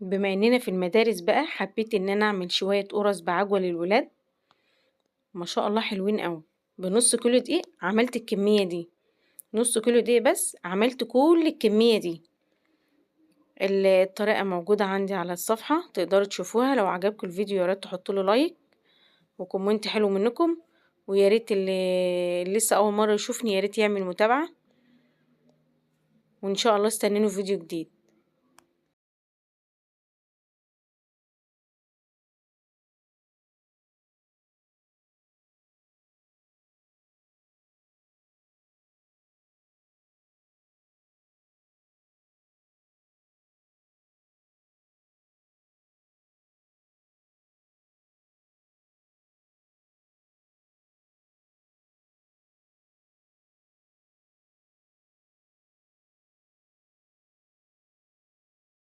بما اننا في المدارس بقى، حبيت ان انا اعمل شوية قرص بعجوة للولاد، ما شاء الله حلوين قوي. بنص كيلو دقيق عملت الكمية دي، نص كيلو دقيق بس عملت كل الكمية دي. الطريقة موجودة عندي على الصفحة، تقدروا تشوفوها. لو عجبكم الفيديو يا ريت تحطوا له لايك وكومنت حلو منكم، ويا ريت اللي لسه اول مرة يشوفني يا ريت يعمل متابعة، وان شاء الله استنوني في فيديو جديد.